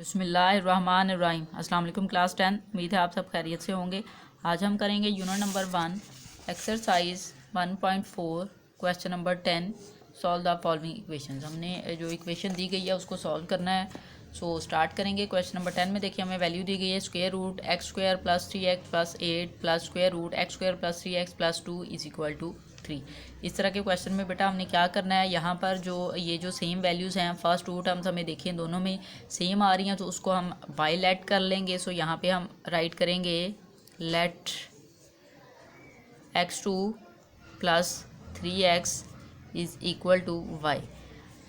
बिस्मिल्लाहिर्रहमानिर्रहीम। अस्सलाम वालेकुम क्लास 10। उम्मीद है आप सब खैरियत से होंगे। आज हम करेंगे unit number 1 exercise 1.4 question number 10 solve the following equations. हमने जो इक्वेशन दी गई है उसको सॉल्व करना है। स्टार्ट करेंगे। क्वेश्चन नंबर 10 में देखिए हमें वैल्यू दी गई है square root x square plus 3x plus 8 plus square root x square plus 3x plus 2 is equal to 3। इस तरह के क्वेश्चन में बेटा हमने क्या करना है, यहाँ पर जो ये जो सेम वैल्यूज़ हैं फर्स्ट टू टर्म्स हमें देखिए दोनों में सेम आ रही हैं तो उसको हम वाई लेट कर लेंगे। सो यहाँ पे हम राइट करेंगे let x2 plus 3x is equal to y.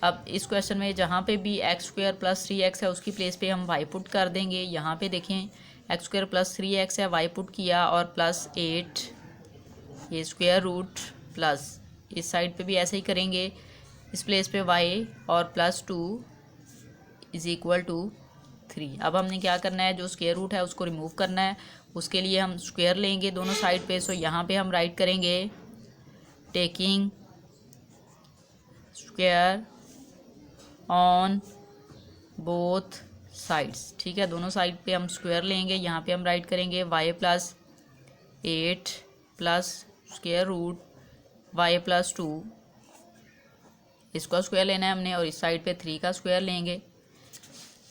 अब इस क्वेश्चन में जहाँ पे भी एक्स स्क्वायर प्लस 3x है उसकी प्लेस पे हम y पुट कर देंगे। यहाँ पे देखें एक्स स्क्वायर प्लस 3x है, y पुट किया और प्लस 8 ये स्क्वायर रूट प्लस इस साइड पे भी ऐसे ही करेंगे, इस प्लेस पे y और प्लस 2 इज़ इक्वल टू 3। अब हमने क्या करना है, जो स्क्वायर रूट है उसको रिमूव करना है। उसके लिए हम स्क्वायर लेंगे दोनों साइड पे। सो यहाँ पे हम राइट करेंगे taking square on both sides. ठीक है, दोनों साइड पे हम स्क्वायर लेंगे। यहाँ पे हम राइट करेंगे y plus 8 plus square root y plus 2, इसका स्क्वायर लेना है हमने और इस साइड पे 3 का स्क्वायर लेंगे।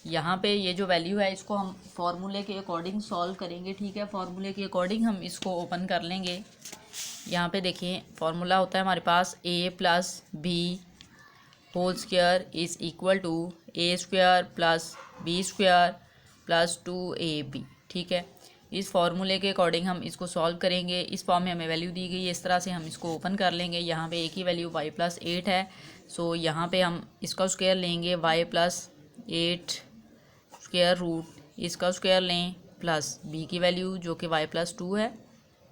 यहाँ पे ये जो वैल्यू है इसको हम फॉर्मूले के अकॉर्डिंग सॉल्व करेंगे। ठीक है, फॉर्मूले के अकॉर्डिंग हम इसको ओपन कर लेंगे। यहाँ पे देखिए फार्मूला होता है हमारे पास a plus B whole square is equal to A square plus B square plus 2ab। ठीक है, इस फार्मूले के अकॉर्डिंग हम इसको सॉल्व करेंगे। इस फॉर्म में हमें वैल्यू दी गई है, इस तरह से हम इसको ओपन कर लेंगे। यहाँ पे एक ही वैल्यू y प्लस 8 है। सो यहाँ पे हम इसका स्क्वायर लेंगे y प्लस 8 स्क्वायर रूट इसका स्क्वायर लें प्लस b की वैल्यू जो कि y प्लस 2 है,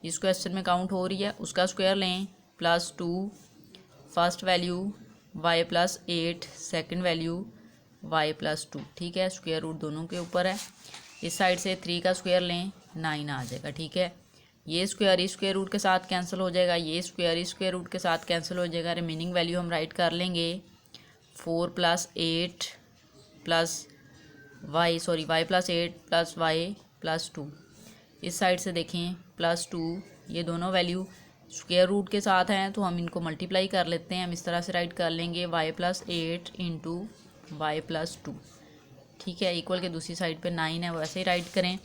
इस क्वेश्चन में काउंट हो रही है, उसका स्क्वायर लें plus 2 first value y plus 8 second value y plus 2। ठीक है, स्क्वायर रूट दोनों के ऊपर है। इस साइड से 3 का स्क्वायर लें 9 आ जाएगा। ठीक है, ये स्क्वायर इस स्क्वायर रूट के साथ कैंसिल हो जाएगा, ये स्क्वायर इस स्क्वायर रूट के साथ कैंसिल हो जाएगा। रिमेनिंग वैल्यू हम राइट कर लेंगे 4 plus 8 plus y plus 8 plus y plus 2। इस साइड से देखें प्लस 2, ये दोनों वैल्यू स्क्वायर रूट के साथ हैं तो हम इनको मल्टीप्लाई कर लेते हैं। हम इस तरह से राइट कर लेंगे y plus 8 into y plus 2। ठीक है, इक्वल के दूसरी साइड पे 9 है, वैसे ही राइट करें।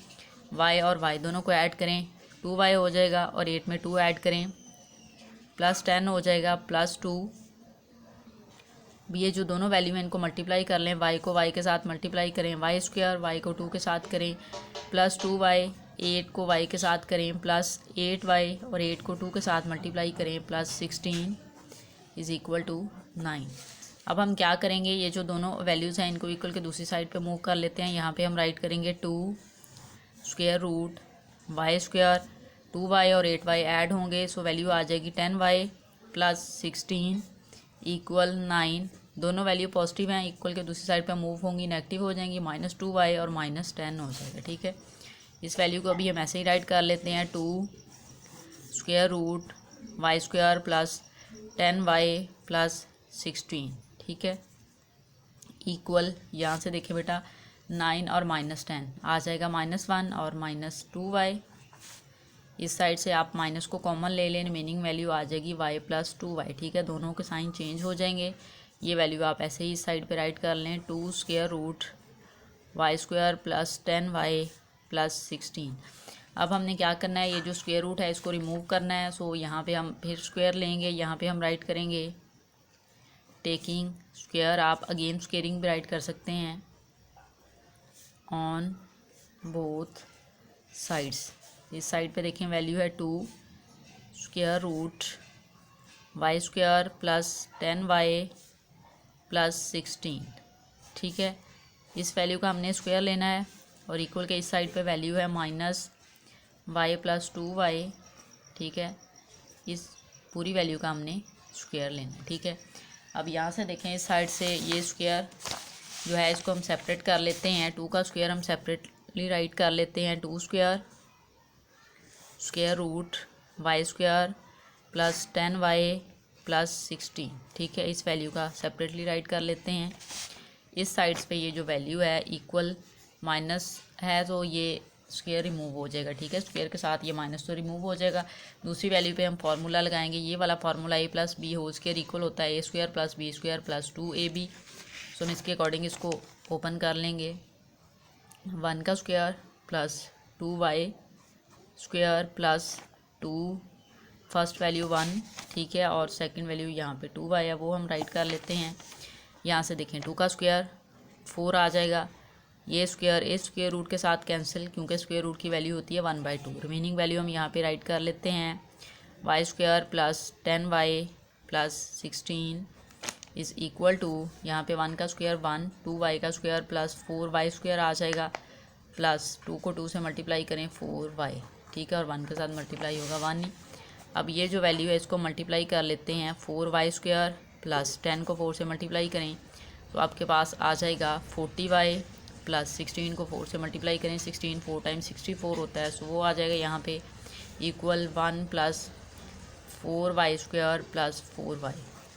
y और y दोनों को ऐड करें 2y हो जाएगा और 8 में 2 ऐड करें प्लस 10 हो जाएगा प्लस 2। ये जो दोनों वैल्यू हैं इनको मल्टीप्लाई कर लें, y को y के साथ मल्टीप्लाई करें y स्क्वायर, y को 2 के साथ करें प्लस 2y, 8 को y के साथ करें प्लस 8y और 8 को 2 के साथ मल्टीप्लाई करें प्लस 16 इज़ इक्वल टू 9। अब हम क्या करेंगे, ये जो दोनों वैल्यूज़ हैं इनको इक्वल के दूसरी साइड पे मूव कर लेते हैं। यहाँ पे हम राइट करेंगे 2 square root y square, 2y और 8y ऐड होंगे सो वैल्यू आ जाएगी 10y प्लस 16 इक्वल 9। दोनों वैल्यू पॉजिटिव हैं, इक्वल के दूसरी साइड पे मूव होंगी, नेगेटिव हो जाएंगी, -2y और -10 हो जाएगा। ठीक है, इस वैल्यू को अभी हम ऐसे ही राइट कर लेते हैं 2 square root y square plus 10y plus 16। ठीक है, इक्वल यहाँ से देखिए बेटा 9 और -10 आ जाएगा -1 और -2y। इस साइड से आप माइनस को कॉमन ले लें, रिमेनिंग वैल्यू आ जाएगी y प्लस 2y। ठीक है, दोनों के साइन चेंज हो जाएंगे। ये वैल्यू आप ऐसे ही इस साइड पे राइट कर लें 2 square root y square plus 10y plus 16। अब हमने क्या करना है, ये जो स्क्वायर रूट है इसको रिमूव करना है। सो यहाँ पे हम फिर स्क्वायर लेंगे, यहाँ पे हम राइट करेंगे टेकिंग स्क्वायर, आप अगेन स्क्वेयरिंग भी राइट कर सकते हैं ऑन बोथ साइड्स। इस साइड पे देखें वैल्यू है 2 square root y square plus 10y plus 16। ठीक है, इस वैल्यू का हमने स्क्वायर लेना है और इक्वल के इस साइड पे वैल्यू है -y प्लस 2y। ठीक है, इस पूरी वैल्यू का हमने स्क्वायर लेना है। ठीक है, अब यहाँ से देखें इस साइड से ये स्क्वायर जो है इसको हम सेपरेट कर लेते हैं। 2 का स्क्वायर हम सेपरेटली राइट कर लेते हैं 2 square square root y square plus 10y plus 16। ठीक है, इस वैल्यू का सेपरेटली राइट कर लेते हैं। इस साइड्स पे ये जो वैल्यू है इक्वल माइनस है तो ये स्क्वायर रिमूव हो जाएगा, ठीक है। स्क्वायर के साथ ये माइनस तो रिमूव हो जाएगा। दूसरी वैल्यू पे हम फार्मूला लगाएंगे, ये वाला formula a plus B whole square equal होता है a square plus B square plus 2ab। So हम इसके अकॉर्डिंग इसको ओपन कर लेंगे। 1 का square plus 2y square plus 2, first value 1, ठीक है, और सेकंड वैल्यू यहाँ पे 2y है, वो हम राइट कर लेते हैं। यहाँ से देखें 2 का स्क्वायर 4 आ जाएगा, ये स्क्वायर ए स्क्वायर रूट के साथ कैंसिल, क्योंकि स्क्वायर रूट की वैल्यू होती है 1/2। रिमेनिंग वैल्यू हम यहाँ पे राइट कर लेते हैं। Y square plus 10y plus 16 is equal to, यहाँ पे 1 का स्क्वायर 1, 2y का स्क्वायर प्लस 4y स्क्वायर आ जाएगा, प्लस 2 को 2 से मल्टीप्लाई करें 4y, ठीक है, और 1 के साथ मल्टीप्लाई होगा 1 ही। अब ये जो वैल्यू है इसको मल्टीप्लाई कर लेते हैं। 4y स्क्वायर प्लस 10 को 4 से मल्टीप्लाई करें तो आपके पास आ जाएगा 40y प्लस 16 को 4 से मल्टीप्लाई करें, 16 4 टाइम्स 64 होता है, सो वो आ जाएगा यहाँ पे equal 1 plus 4y square plus 4y।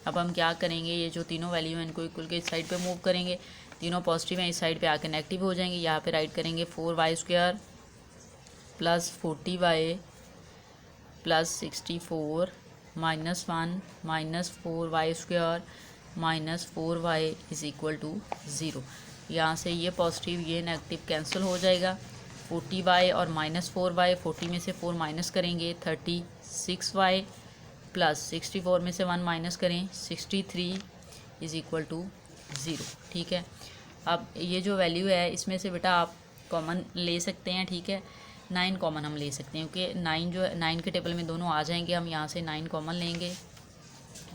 अब हम क्या करेंगे, ये जो तीनों वैल्यू हैं इनको इक्वल के इस साइड पे मूव करेंगे, तीनों पॉजिटिव हैं, इस साइड पे आके नेगेटिव हो जाएंगे। यहाँ पे राइट करेंगे 4y square plus 40y plus 64 minus 1 minus 4y square minus 4y is equal to 0। यहाँ से ये पॉजिटिव ये नेगेटिव कैंसिल हो जाएगा। 40y और माइनस 4y, 40 में से 4 माइनस करेंगे 36y प्लस 64 में से 1 माइनस करें 63 इज़ इक्वल टू 0, ठीक है। अब ये जो वैल्यू है इसमें से बेटा आप कॉमन ले सकते हैं, ठीक है, 9 कॉमन हम ले सकते हैं, क्योंकि 9 जो 9 के टेबल में दोनों आ जाएंगे, हम यहाँ से 9 कॉमन लेंगे,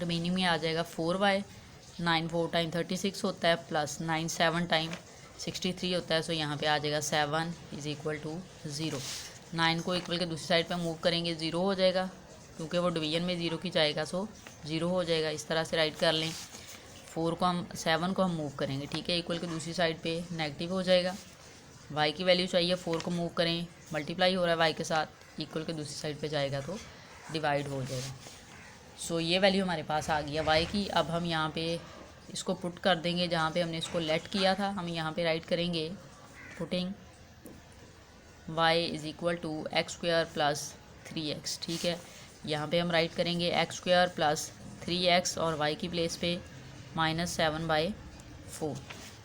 रिमेनिंग में आ जाएगा 4y, 9 4 टाइम 36 होता है, प्लस 9 7 टाइम 63 होता है, सो यहाँ पे आ जाएगा 7 इज़ इक्वल टू 0। 9 को इक्वल के दूसरी साइड पे मूव करेंगे 0 हो जाएगा, क्योंकि वो डिवीजन में 0 की जाएगा, सो 0 हो जाएगा। इस तरह से राइट कर लें। 7 को हम मूव करेंगे, ठीक है, इक्वल के दूसरी साइड पे नेगेटिव हो जाएगा। y की वैल्यू चाहिए, 4 को मूव करें, मल्टीप्लाई हो रहा है y के साथ, इक्वल के दूसरी साइड पे जाएगा तो डिवाइड हो जाएगा। सो ये वैल्यू हमारे पास आ गया y की। अब हम यहाँ पे इसको पुट कर देंगे जहाँ पे हमने इसको लेट किया था, हम यहाँ पे राइट करेंगे putting y is equal to x square plus 3x, ठीक है। यहाँ पे हम राइट करेंगे एक्स स्क्वायर प्लस 3x और y की प्लेस पे -7/4।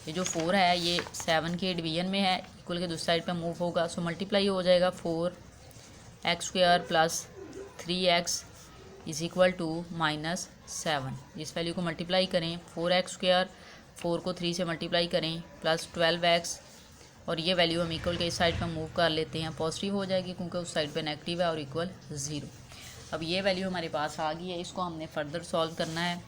ये जो 4 है ये 7 के डिवीजन में है, इक्वल के दूसरी साइड पे मूव होगा, सो मल्टीप्लाई हो जाएगा 4x square plus 3x is equal to -7। इस वैल्यू को मल्टीप्लाई करें, 4x स्क्वायर 4 को 3 से मल्टीप्लाई करें प्लस 12x, और ये वैल्यू हम इक्वल के इस साइड पे मूव कर लेते हैं, पॉजिटिव हो जाएगी क्योंकि उस साइड पे नेगेटिव है और इक्वल 0। अब ये वैल्यू हमारे पास आ गई है, इसको हमने फर्दर सॉल्व करना है।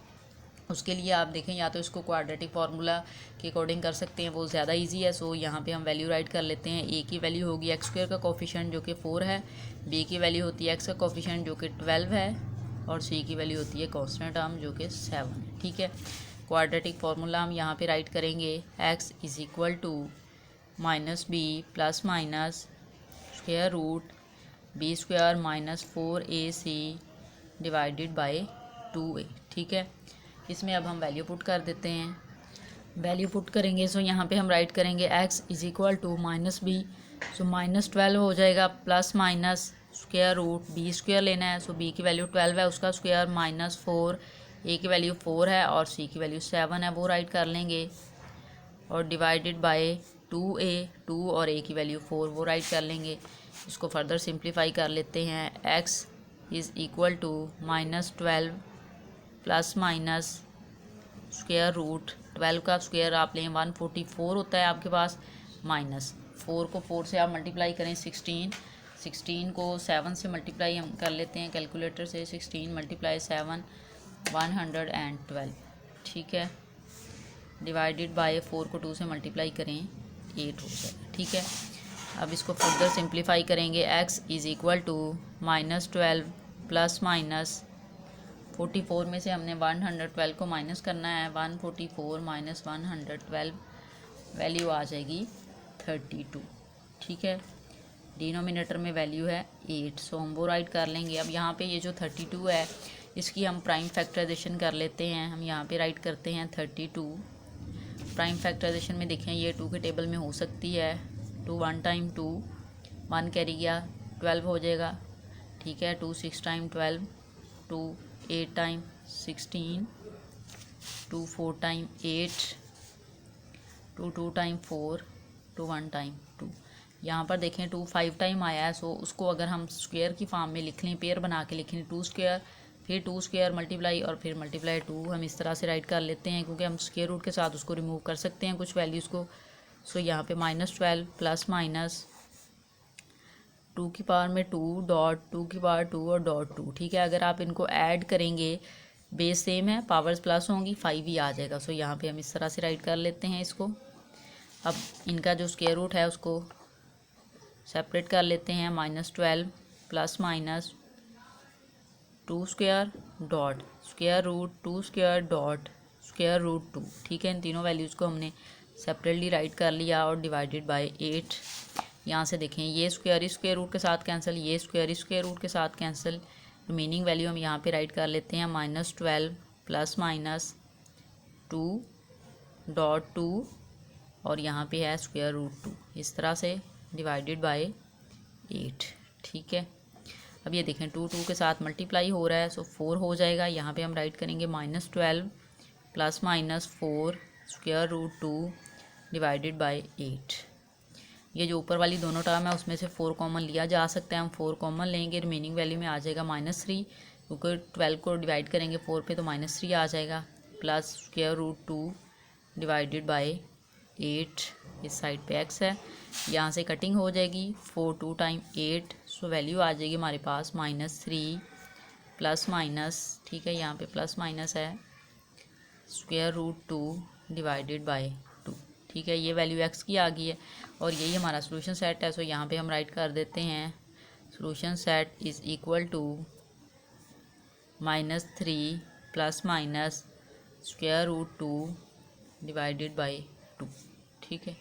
उसके लिए आप देखें या तो इसको क्वाड्रेटिक फार्मूला के अकॉर्डिंग कर सकते हैं, वो ज़्यादा इजी है। सो यहाँ पे हम वैल्यू राइट कर लेते हैं। a की वैल्यू होगी एक्स स्क्वायर का कोफिशिएंट जो कि 4 है, b की वैल्यू होती है x का कोफिशिएंट जो कि 12 है, और c की वैल्यू होती है कांस्टेंट टर्म जो कि 7 है, ठीक है। क्वाड्रेटिक फार्मूला हम यहाँ पे राइट करेंगे x is equal to -b plus minus square root b square minus 4ac divided by 2a, ठीक है। इसमें अब हम वैल्यू पुट कर देते हैं। वैल्यू पुट करेंगे सो यहाँ पे हम राइट करेंगे x is equal to -b, so -12 हो जाएगा, plus minus square root b square लेना है, सो b की वैल्यू 12 है, उसका स्क्वायर -4, a की वैल्यू 4 है और c की वैल्यू 7 है, वो राइट कर लेंगे, और डिवाइडेड बाय 2a, 2 और a की वैल्यू 4 वो राइट कर लेंगे। इसको फर्दर सिंप्लीफाई कर लेते हैं। x is equal to -12 plus minus square root 12 का स्क्वायर आप लें 144 होता है आपके पास, माइनस 4 को 4 से आप मल्टीप्लाई करें 16 को 7 से मल्टीप्लाई हम कर लेते हैं कैलकुलेटर से, 16 × 7 112, ठीक है, डिवाइडेड बाय 4 को 2 से मल्टीप्लाई करें 8 हो जाएगा, ठीक है। अब इसको फर्दर सिंप्लीफाई करेंगे। x is equal to -12 plus minus 44 में से हमने 112 को माइनस करना है, 144 माइनस 112 वैल्यू आ जाएगी 32, ठीक है। डिनोमिनेटर में वैल्यू है 8, सो हम वो राइट कर लेंगे। अब यहाँ पे ये जो 32 है इसकी हम प्राइम फैक्टराइजेशन कर लेते हैं। हम यहाँ पे राइट करते हैं 32। प्राइम फैक्टराइजेशन में देखें ये 2 के टेबल में हो सकती है, टू 1 टाइम 2, 1 कैरी गया 12 हो जाएगा, ठीक है। 2 6 time 12, 2 8 time 16, 2 4 time 8, 2 2 time 4, 2 1 time 2। यहाँ पर देखें 2 5 टाइम आया है, सो उसको अगर हम स्क्वायर की फॉर्म में लिख लें, पेयर बना के लिख लें 2 स्क्वायर, फिर 2 स्क्वायर मल्टीप्लाई और फिर मल्टीप्लाई 2, हम इस तरह से राइट कर लेते हैं क्योंकि हम स्क्वायर रूट के साथ उसको रिमूव कर सकते हैं कुछ वैल्यूज़ को। सो यहाँ पे -12 प्लस माइनस 2 की पावर में 2 डॉट 2 की पावर 2 और डॉट 2, ठीक है। अगर आप इनको ऐड करेंगे, बेस सेम है, पावर्स प्लस होंगी, 5 ही आ जाएगा। सो यहाँ पे हम इस तरह से राइट कर लेते हैं इसको। अब इनका जो स्क्वायर रूट है उसको सेपरेट कर लेते हैं, -12 plus minus 2 square dot square root 2 square dot square root 2, ठीक है। इन तीनों वैल्यूज़ को हमने सेपरेटली राइट कर लिया और डिवाइडेड बाय 8। यहाँ से देखें ये स्क्वायर इस स्क्वायर रूट के साथ कैंसिल, ये स्क्वायर इस स्क्वायर रूट के साथ कैंसिल, रिमेनिंग वैल्यू हम यहाँ पे राइट कर लेते हैं -12 प्लस माइनस 2 डॉट 2 और यहाँ पे है स्क्वायर रूट 2, इस तरह से डिवाइडेड बाय 8, ठीक है। अब ये देखें 2 2 के साथ मल्टीप्लाई हो रहा है, सो 4 हो जाएगा। यहाँ पे हम राइट करेंगे -12 plus minus 4 square root 2 divided by 8। ये जो ऊपर वाली दोनों टर्म है उसमें से 4 कॉमन लिया जा सकता है, हम 4 कॉमन लेंगे, रिमेनिंग वैल्यू में आ जाएगा -3, क्योंकि 12 को डिवाइड करेंगे 4 पे तो -3 आ जाएगा, plus square root 2 divided by 8, इस साइड पे x है, यहाँ से कटिंग हो जाएगी 4 2 टाइम 8, सो वैल्यू आ जाएगी हमारे पास -3 प्लस माइनस, ठीक है, यहाँ पे प्लस माइनस है, स्क्वायर रूट 2 डिवाइडेड बाय 2, ठीक है। ये वैल्यू x की आ गई है और यही हमारा सोल्यूशन सेट है। सो यहाँ पे हम राइट कर देते हैं solution set is equal to -3 plus minus square root 2 divided by 2, ठीक है।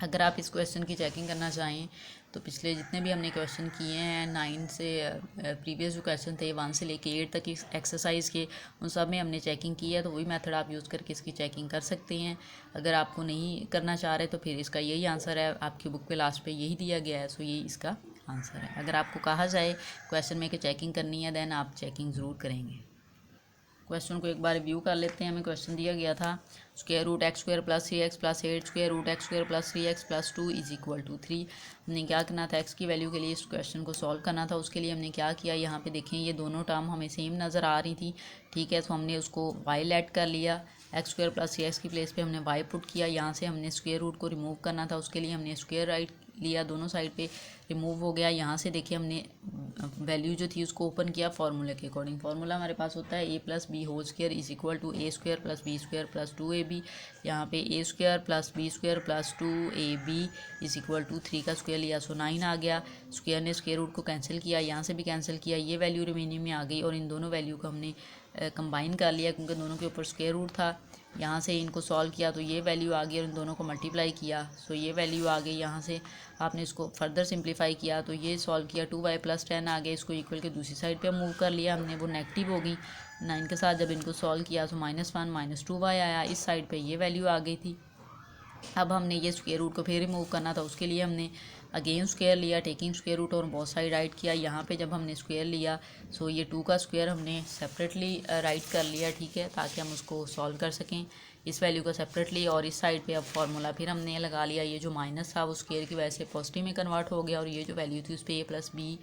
अगर आप इस क्वेश्चन की चेकिंग करना चाहें तो पिछले जितने भी हमने क्वेश्चन किए हैं 9 से प्रीवियस जो क्वेश्चन थे 1 से लेके 8 तक इस एक्सरसाइज के, उन सब में हमने चेकिंग की है, तो वही मेथड आप यूज़ करके इसकी चेकिंग कर सकते हैं। अगर आपको नहीं करना चाह रहे तो फिर इसका यही आंसर है, आपकी बुक पे लास्ट पे यही दिया गया है, सो यही इसका आंसर है। अगर आपको कहा जाए क्वेश्चन में कि चेकिंग करनी है, देन आप चेकिंग ज़रूर करेंगे। क्वेश्चन को एक बार रिव्यू कर लेते हैं। हमें क्वेश्चन दिया गया था square root x square plus 3x plus 8 square root x square plus 3x plus 2 is equal to 3। हमने क्या करना था, x की वैल्यू के लिए इस क्वेश्चन को सॉल्व करना था। उसके लिए हमने क्या किया, यहाँ पे देखें ये दोनों टर्म हमें सेम नज़र आ रही थी, ठीक है। तो हमने उसको y लेट कर लिया, x स्क्वायर प्लस 3x की प्लेस पे हमने y पुट किया। यहाँ से हमने स्क्वायर रूट को रिमूव करना था, उसके लिए हमने स्क्वायर राइट लिया, दोनों साइड पे रिमूव हो गया। यहाँ से देखिए हमने वैल्यू जो थी उसको ओपन किया फॉर्मूले के अकॉर्डिंग। फार्मूला हमारे पास होता है a plus B whole square is equal to A square plus B square plus 2ab। यहाँ पे a square plus B square plus 2ab is equal to 3 का स्क्वायर लिया, सो 9 आ गया। स्क्वायर ने स्क्वायर रूट को कैंसिल किया, यहाँ से भी कैंसिल किया, ये वैल्यू रिमेनिंग में आ गई और इन दोनों वैल्यू को हमने कंबाइन कर लिया क्योंकि दोनों के ऊपर स्क्वायर रूट था। यहाँ से इनको सॉल्व किया तो ये वैल्यू आ गई और इन दोनों को मल्टीप्लाई किया, सो ये वैल्यू आ गई। यहाँ से आपने इसको फर्दर सिंप्लीफाई किया तो ये सॉल्व किया 2y प्लस 10 आ गया, इसको इक्वल के दूसरी साइड पे मूव कर लिया हमने, वो नेगेटिव हो गई 9 के साथ। जब इनको सॉल्व किया तो -1 -2y आया, इस साइड पे ये वैल्यू आ गई थी। अब हमने ये स्क्वायर रूट को फिर रिमूव करना था, उसके लिए हमने अगेन स्क्वायर लिया, टेकिंग स्क्वायर रूट और बहुत साइड राइट किया। यहाँ पे जब हमने स्क्वायर लिया सो ये 2 का स्क्वायर हमने सेपरेटली राइट कर लिया, ठीक है, ताकि हम उसको सॉल्व कर सकें इस वैल्यू को सेपरेटली। और इस साइड पे अब फार्मूला फिर हमने लगा लिया, ये जो माइनस था वो स्क्वायर की वजह से पॉजिटिव में कन्वर्ट हो गया और ये जो वैल्यू थी उस पर a plus B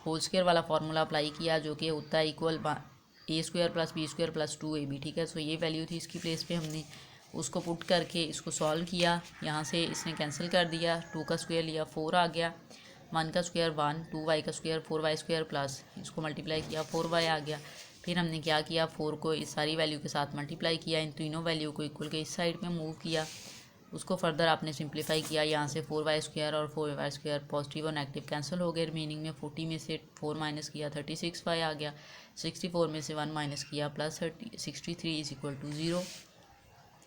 whole square वाला फार्मूला अप्लाई किया, जो कि होता है equal a square plus B square plus 2ab, ठीक है। सो ये वैल्यू थी, इसकी प्लेस पे हमने उसको पुट करके इसको सॉल्व किया। यहाँ से इसने कैंसिल कर दिया, 2 का स्क्वायर लिया 4 आ गया, 1 का स्क्वायर 1, 2y का स्क्वायर 4y स्क्वायर प्लस इसको मल्टीप्लाई किया 4y आ गया। फिर हमने क्या किया, 4 को इस सारी वैल्यू के साथ मल्टीप्लाई किया, इन तीनों वैल्यू को इक्वल के इस साइड में मूव किया, उसको फर्दर आपने सिंप्लीफाई किया। यहाँ से 4y स्क्वायर और 4y स्क्वायर पॉजिटिव और नेगेटिव कैंसिल हो गए, रिमेनिंग में 40 में से 4 माइनस किया 36y आ गया, 64 में से 1 माइनस किया प्लस 63 इज इक्वल टू 0।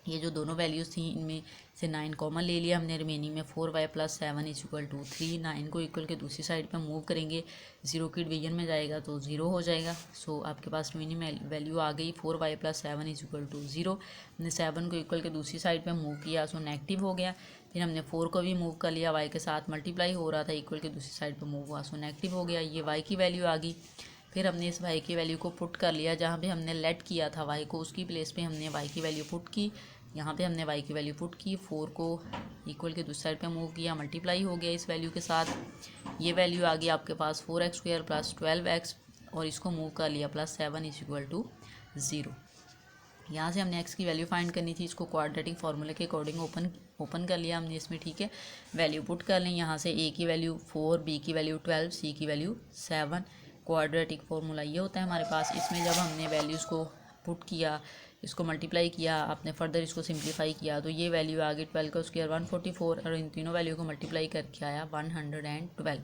ये जो दोनों वैल्यूज़ थी इनमें से 9 कॉमन ले लिया हमने, रिमेनिंग में 4y + 7 इज इक्वल टू 3। 9 को इक्वल के दूसरी साइड पे मूव करेंगे, 0 की डिवीजन में जाएगा तो 0 हो जाएगा। सो आपके पास रिमेनिंग वैल्यू आ गई 4y + 7 इज इक्वल टू 0। हमने 7 को इक्वल के दूसरी साइड पे मूव किया, सो नेगेटिव हो गया। फिर हमने 4 को भी मूव कर लिया, y के साथ मल्टीप्लाई हो रहा था, इक्वल के दूसरी साइड पे मूव हुआ, सो नेगेटिव हो गया। ये y की वैल्यू आ गई। फिर हमने इस y की वैल्यू को पुट कर लिया, जहाँ पे हमने लेट किया था y को, उसकी प्लेस पे हमने y की वैल्यू पुट की। यहाँ पे हमने y की वैल्यू पुट की, 4 को इक्वल के दूसरी साइड पे मूव किया, मल्टीप्लाई हो गया इस वैल्यू के साथ। ये वैल्यू आ गई आपके पास 4x² + 12x, और इसको मूव कर लिया +7 इज इक्वल टू 0। यहाँ से हमने x की वैल्यू फाइंड करनी थी, इसको क्वाड्रेटिक फार्मूले के अकॉर्डिंग ओपन कर लिया हमने इसमें, ठीक है। वैल्यू पुट कर लें, यहाँ से a की वैल्यू 4, b की वैल्यू 12, c की वैल्यू 7। क्वाड्रेटिक फार्मूला ये होता है हमारे पास। इसमें जब हमने वैल्यूज़ को पुट किया, इसको मल्टीप्लाई किया, आपने फर्दर इसको सिंप्लीफाई किया, तो ये वैल्यू आ गई 12 का स्क्वायर 144, और इन तीनों वैल्यू को मल्टीप्लाई करके आया 112।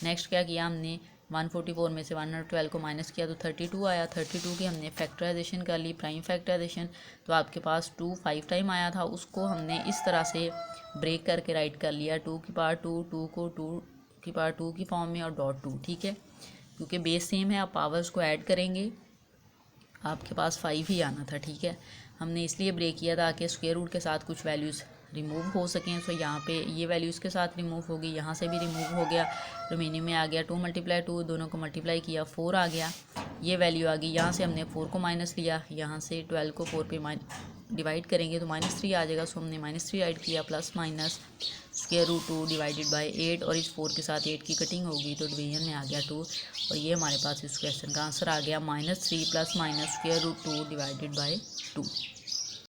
नेक्स्ट क्या किया हमने, 144 में से 112 को माइनस किया तो 32 आया। 32 की हमने फैक्टराइजेशन कर ली, प्राइम फैक्टराइजेशन, तो आपके पास 2 5 टाइम आया था, उसको हमने इस तरह से ब्रेक करके राइट कर लिया, 2 की पावर 2, 2 को 2 की पावर 2 की फॉर्म में, और डॉट 2, ठीक है। क्योंकि बेस सेम है, आप पावर्स को ऐड करेंगे, आपके पास 5 ही आना था, ठीक है। हमने इसलिए ब्रेक किया ताकि स्क्वायर रूट के साथ कुछ वैल्यूज़ रिमूव हो सकें। सो यहाँ पे ये वैल्यूज़ के साथ रिमूव होगी, यहाँ से भी रिमूव हो गया, रिमेनिंग में आ गया 2 × 2, दोनों को मल्टीप्लाई किया 4 आ गया, ये वैल्यू आ गई। यहाँ से हमने 4 को माइनस लिया, यहाँ से 12 को 4 पे डिवाइड करेंगे तो -3 आ जाएगा। सो हमने -3 ऐड किया, plus square root 2 divided by 8, और इस 4 के साथ 8 की कटिंग होगी तो डिवीजन में आ गया 2, और ये हमारे पास इस क्वेश्चन का आंसर आ गया -3 ± स्क्वायर रूट 2 डिवाइडेड बाय 2।